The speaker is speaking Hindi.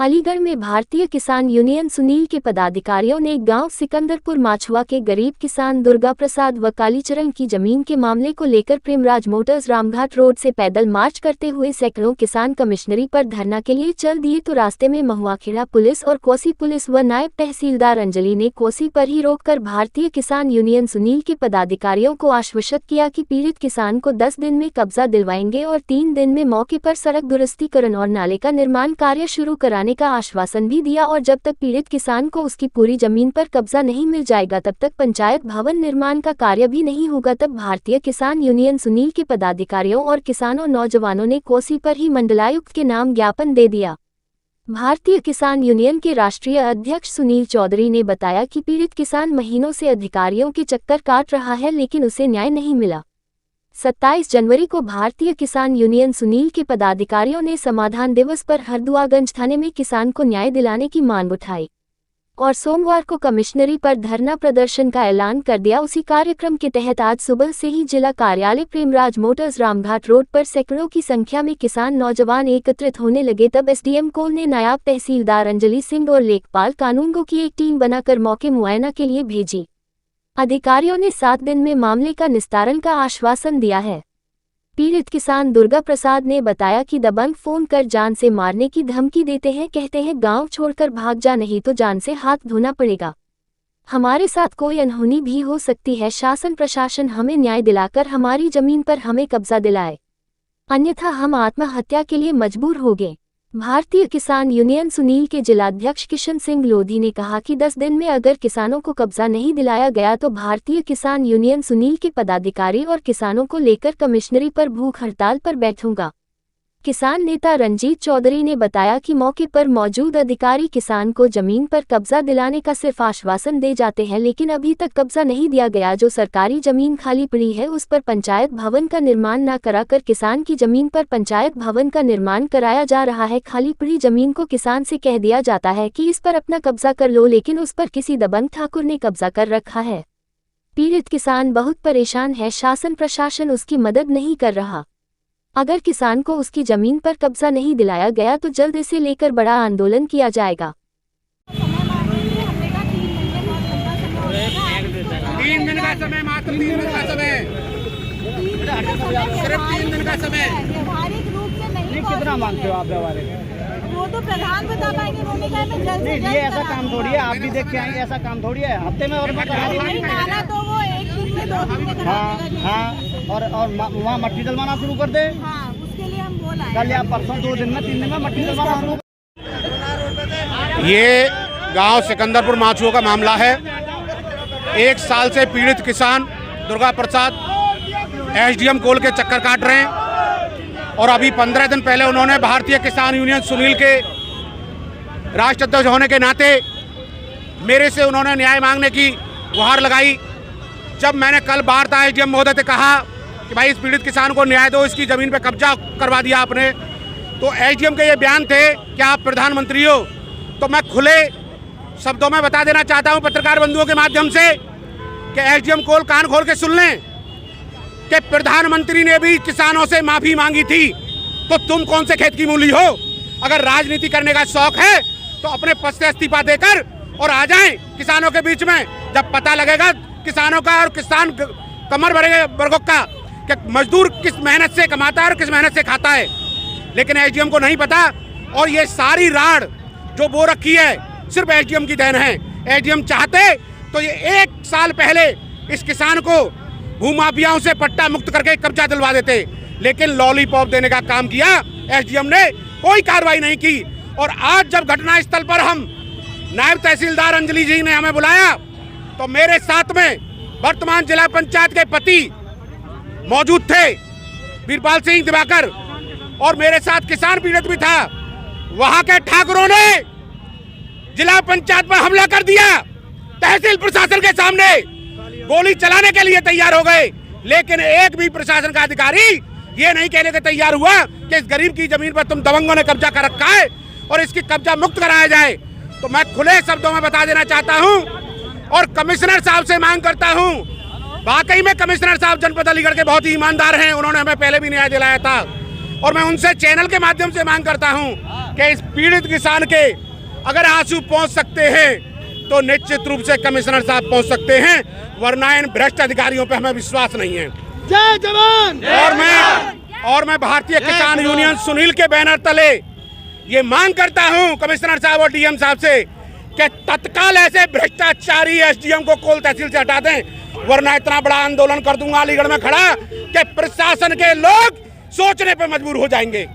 अलीगढ़ में भारतीय किसान यूनियन सुनील के पदाधिकारियों ने गांव सिकंदरपुर माछुआ के गरीब किसान दुर्गा प्रसाद व कालीचरण की जमीन के मामले को लेकर प्रेमराज मोटर्स रामघाट रोड से पैदल मार्च करते हुए सैकड़ों किसान कमिश्नरी पर धरना के लिए चल दिए तो रास्ते में महुआखेड़ा पुलिस और कोसी पुलिस व नायब तहसीलदार अंजलि ने कोसी पर ही रोककर भारतीय किसान यूनियन सुनील के पदाधिकारियों को आश्वस्त किया कि पीड़ित किसान को 10 दिन में कब्जा दिलवाएंगे और 3 दिन में मौके पर सड़क दुरुस्तीकरण और नाले का निर्माण कार्य शुरू कराने का आश्वासन भी दिया और जब तक पीड़ित किसान को उसकी पूरी जमीन पर कब्जा नहीं मिल जाएगा तब तक पंचायत भवन निर्माण का कार्य भी नहीं होगा। तब भारतीय किसान यूनियन सुनील के पदाधिकारियों और किसानों नौजवानों ने कोसी पर ही मंडलायुक्त के नाम ज्ञापन दे दिया। भारतीय किसान यूनियन के राष्ट्रीय अध्यक्ष सुनील चौधरी ने बताया कि पीड़ित किसान महीनों से अधिकारियों के चक्कर काट रहा है लेकिन उसे न्याय नहीं मिला। 27 जनवरी को भारतीय किसान यूनियन सुनील के पदाधिकारियों ने समाधान दिवस पर हरदुआगंज थाने में किसान को न्याय दिलाने की मांग उठाई और सोमवार को कमिश्नरी पर धरना प्रदर्शन का ऐलान कर दिया। उसी कार्यक्रम के तहत आज सुबह से ही जिला कार्यालय प्रेमराज मोटर्स रामघाट रोड पर सैकड़ों की संख्या में किसान नौजवान एकत्रित होने लगे। तब एसडीएम कोल ने नायब तहसीलदार अंजलि सिंह और लेखपाल कानूनगो की एक टीम बनाकर मौके मुआयना के लिए भेजी। अधिकारियों ने 7 दिन में मामले का निस्तारण का आश्वासन दिया है। पीड़ित किसान दुर्गा प्रसाद ने बताया कि दबंग फोन कर जान से मारने की धमकी देते हैं, कहते हैं गांव छोड़कर भाग जा नहीं तो जान से हाथ धोना पड़ेगा। हमारे साथ कोई अनहोनी भी हो सकती है। शासन प्रशासन हमें न्याय दिलाकर हमारी जमीन पर हमें कब्जा दिलाए, अन्यथा हम आत्महत्या के लिए मजबूर होंगे। भारतीय किसान यूनियन सुनील के जिलाध्यक्ष किशन सिंह लोधी ने कहा कि 10 दिन में अगर किसानों को कब्जा नहीं दिलाया गया तो भारतीय किसान यूनियन सुनील के पदाधिकारी और किसानों को लेकर कमिश्नरी पर भूख हड़ताल पर बैठूंगा। किसान नेता रंजीत चौधरी ने बताया कि मौके पर मौजूद अधिकारी किसान को जमीन पर कब्जा दिलाने का सिर्फ आश्वासन दे जाते हैं लेकिन अभी तक कब्जा नहीं दिया गया। जो सरकारी जमीन खाली पड़ी है उस पर पंचायत भवन का निर्माण न कराकर किसान की जमीन पर पंचायत भवन का निर्माण कराया जा रहा है। खाली पड़ी जमीन को किसान से कह दिया जाता है कि इस पर अपना कब्जा कर लो, लेकिन उस पर किसी दबंग ठाकुर ने कब्जा कर रखा है। पीड़ित किसान बहुत परेशान है, शासन प्रशासन उसकी मदद नहीं कर रहा। अगर किसान को उसकी जमीन पर कब्जा नहीं दिलाया गया तो जल्द इसे लेकर बड़ा आंदोलन किया जाएगा। 3 दिन का समय, मात्र 3 दिन का समय, सिर्फ 3 दिन का समय। व्यवहारिक रूप से नहीं। कितना मांगते हो आप व्यवहारिक? वो तो प्रधान बता पाएंगे। उन्होंने कहा मैं जल्द से जल्द। ये ऐसा काम थोड़ी है, आप भी देख के आएंगे, ऐसा काम थोड़ी है हफ्ते में। और नाला तो वो 1 दिन में 2 दिन में करा देगा। हाँ, और वहाँ मट्टी डलवाना शुरू कर दे। हाँ, उसके लिए हम बोला कल या परसों 2 दिन में 3 दिन में मट्टी डलवाना शुरू। ये गांव सिकंदरपुर माछुओं का मामला है। 1 साल से पीड़ित किसान दुर्गा प्रसाद एसडीएम कोल के चक्कर काट रहे हैं और अभी 15 दिन पहले उन्होंने भारतीय किसान यूनियन सुनील के राष्ट्र अध्यक्ष होने के नाते मेरे से उन्होंने न्याय मांगने की गुहार लगाई। जब मैंने कल वार्ता एसडीएम महोदय से कहा कि भाई इस पीड़ित किसान को न्याय दो, इसकी ज़मीन पे कब्जा करवा दिया आपने, तो एसडीएम के ये बयान थे कि आप प्रधानमंत्री हो। तो मैं खुले शब्दों में बता देना चाहता हूँ पत्रकार बंधुओं के माध्यम से कि एसडीएम कोल कान खोल के सुन लें कि प्रधानमंत्री ने भी किसानों से माफ़ी मांगी थी, तो तुम कौन से खेत की मूली हो? अगर राजनीति करने का शौक है तो अपने पद से इस्तीफा देकर और आ जाएं किसानों के बीच में। जब पता लगेगा किसानों का और किसान कमर भरेंगे वर्गों का कि मजदूर किस मेहनत से कमाता है और किस मेहनत से खाता है। लेकिन एसडीएम को नहीं पता और ये सारी राड़ जो बो रखी है सिर्फ एसडीएम की देन है। एसडीएम चाहते तो ये 1 साल पहले इस किसान को भूमाफियाओं से पट्टा मुक्त करके कब्जा दिलवा देते, लेकिन लॉलीपॉप देने का काम किया एसडीएम ने, कोई कार्रवाई नहीं की। और आज जब घटना स्थल पर हम नायब तहसीलदार अंजलि जी ने हमें बुलाया तो मेरे साथ में वर्तमान जिला पंचायत के पति मौजूद थे, वीरपाल सिंह दिवाकर, और मेरे साथ किसान पीड़ित भी था। वहां के ठाकुरों ने जिला पंचायत पर हमला कर दिया। तहसील प्रशासन के सामने गोली चलाने के लिए तैयार हो गए, लेकिन एक भी प्रशासन का अधिकारी ये नहीं कहने के तैयार हुआ कि इस गरीब की जमीन पर तुम दबंगों ने कब्जा कर रखा है और इसकी कब्जा मुक्त कराया जाए। तो मैं खुले शब्दों में बता देना चाहता हूं और कमिश्नर साहब से मांग करता हूं, वाकई में कमिश्नर साहब जनपद अलीगढ़ के बहुत ही ईमानदार हैं। उन्होंने हमें पहले भी न्याय दिलाया था, और मैं उनसे चैनल के माध्यम से मांग करता हूं कि इस पीड़ित किसान के अगर आंसू पहुंच सकते हैं तो निश्चित रूप से कमिश्नर साहब पहुंच सकते हैं, वरना इन भ्रष्ट अधिकारियों पे हमें विश्वास नहीं है। जय जवान। और मैं भारतीय किसान यूनियन सुनील के बैनर तले ये मांग करता हूं कमिश्नर साहब और डीएम साहब से कि तत्काल ऐसे भ्रष्टाचारी एसडीएम को कोल तहसील से हटा दें, वरना इतना बड़ा आंदोलन कर दूंगा अलीगढ़ में खड़ा कि प्रशासन के लोग सोचने पर मजबूर हो जाएंगे।